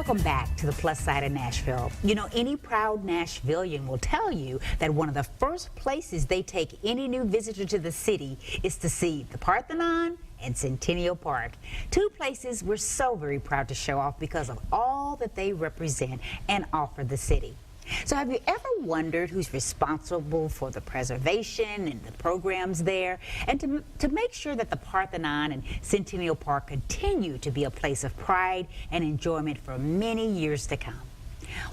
Welcome back to the Plus Side of Nashville. You know, any proud Nashvilleian will tell you that one of the first places they take any new visitor to the city is to see the Parthenon and Centennial Park. Two places we're so very proud to show off because of all that they represent and offer the city. So have you ever wondered who's responsible for the preservation and the programs there, and to make sure that the Parthenon and Centennial Park continue to be a place of pride and enjoyment for many years to come?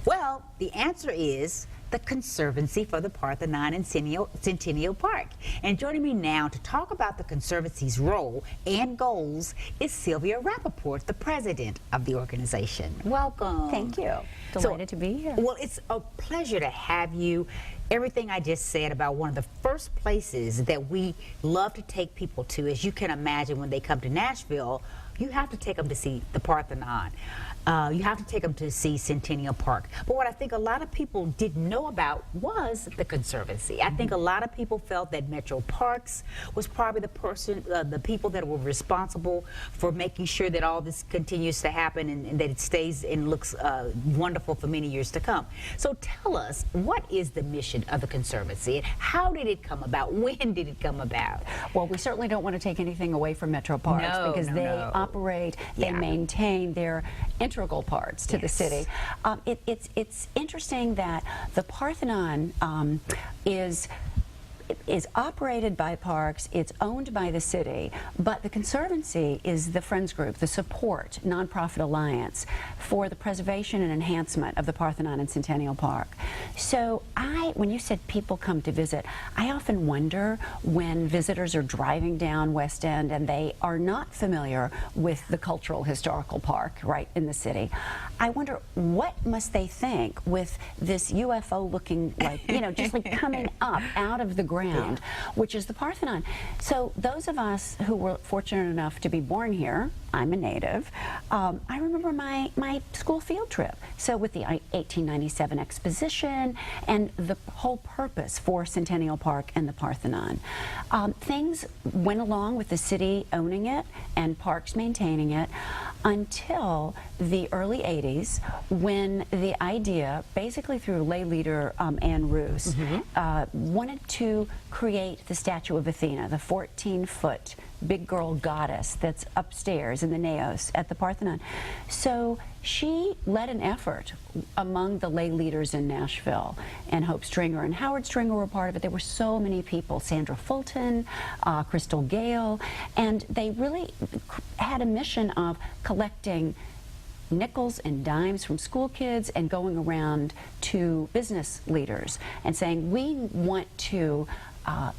Well, the answer is the Conservancy for the Parthenon and Centennial Park. And joining me now to talk about the Conservancy's role and goals is Sylvia Rapoport, the president of the organization. Welcome. Thank you. Delighted to be here. Well, it's a pleasure to have you. Everything I just said about one of the first places that we love to take people to, as you can imagine, when they come to Nashville, you have to take them to see the Parthenon. You have to take them to see Centennial Park. But what I think a lot of people didn't know about was the Conservancy. I think a lot of people felt that Metro Parks was probably the people that were responsible for making sure that all this continues to happen and that it stays and looks wonderful for many years to come. So tell us, what is the mission of the Conservancy? How did it come about? When did it come about? Well, we certainly don't want to take anything away from Metro Parks because they operate, they maintain their integral parts to the city. It's interesting that the Parthenon is operated by Parks, it's owned by the city, but the Conservancy is the Friends Group, the support nonprofit alliance for the preservation and enhancement of the Parthenon and Centennial Park. So when you said people come to visit, I often wonder when visitors are driving down West End and they are not familiar with the cultural historical park right in the city. I wonder, what must they think with this UFO looking like, you know, just like coming up out of the ground, which is the Parthenon. So those of us who were fortunate enough to be born here, I'm a native, I remember my school field trip. So with the 1897 exposition and the whole purpose for Centennial Park and the Parthenon. Things went along with the city owning it and Parks maintaining it until the early 80s, when the idea, basically through lay leader Ann Roos, wanted to create the statue of Athena, the 14-foot big girl goddess that's upstairs in the naos at the Parthenon. So she led an effort among the lay leaders in Nashville, and Hope Stringer and Howard Stringer were part of it. There were so many people, Sandra Fulton, Crystal Gale, and they really had a mission of collecting nickels and dimes from school kids and going around to business leaders and saying, we want to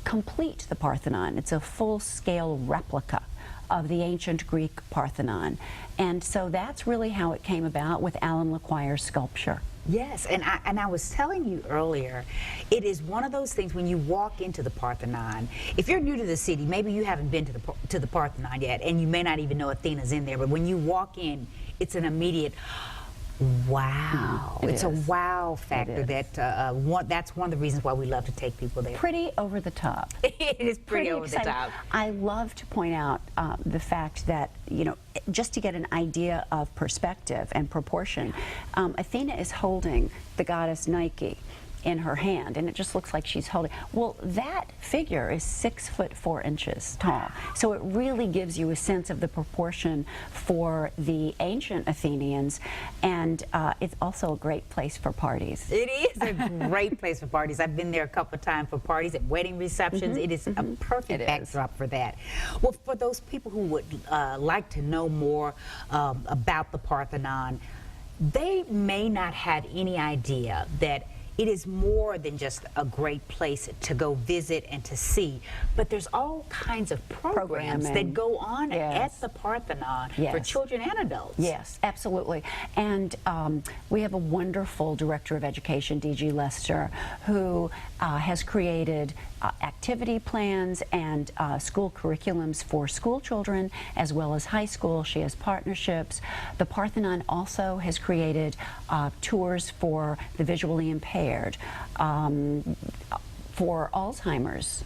complete the Parthenon. It's a full-scale replica of the ancient Greek Parthenon. And so that's really how it came about with Alan LaQuire's sculpture. Yes, and I was telling you earlier, it is one of those things when you walk into the Parthenon. If you're new to the city, maybe you haven't been to the Parthenon yet, and you may not even know Athena's in there, but when you walk in, it's an immediate wow. It's a wow factor that that's one of the reasons why we love to take people there. Pretty over the top. It is pretty over exciting. the top. I love to point out the fact that, you know, just to get an idea of perspective and proportion, Athena is holding the goddess Nike in her hand, and it just looks like she's holding. Well, that figure is 6'4" tall. So it really gives you a sense of the proportion for the ancient Athenians, and it's also a great place for parties. It is a great place for parties. I've been there a couple of times for parties and wedding receptions. It is a perfect backdrop for that. Well, for those people who would like to know more about the Parthenon, they may not have any idea that it is more than just a great place to go visit and to see, but there's all kinds of programs that go on at the Parthenon for children and adults. Yes, absolutely. And we have a wonderful director of education, D.G. Lester, who has created activity plans and school curriculums for school children as well as high school. She has partnerships. The Parthenon also has created tours for the visually impaired, for Alzheimer's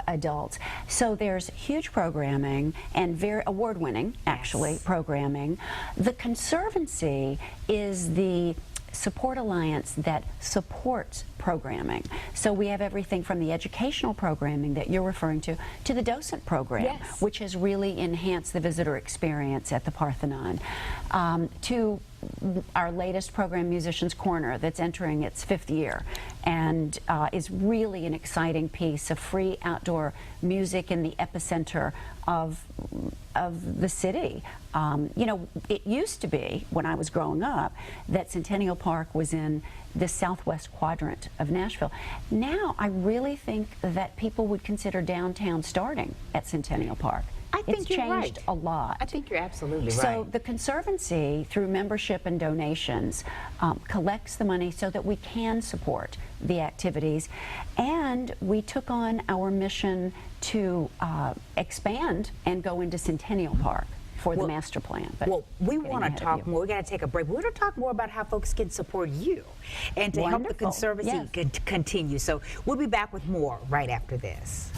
adults. So there's huge programming and very award-winning, actually, programming. The Conservancy is the support alliance that supports programming. So we have everything from the educational programming that you're referring to the docent program, which has really enhanced the visitor experience at the Parthenon, to our latest program, Musicians Corner, that's entering its 5th year and is really an exciting piece of free outdoor music in the epicenter of the city. You know, it used to be, when I was growing up, that Centennial Park was in the southwest quadrant of Nashville. Now, I really think that people would consider downtown starting at Centennial Park. I think it's you're changed right. a lot. I think you're absolutely right. So the Conservancy, through membership and donations, collects the money so that we can support the activities. And we took on our mission to expand and go into Centennial Park for the master plan. But we want to talk more. We got to take a break. We want to talk more about how folks can support you and to help the Conservancy continue. So we'll be back with more right after this.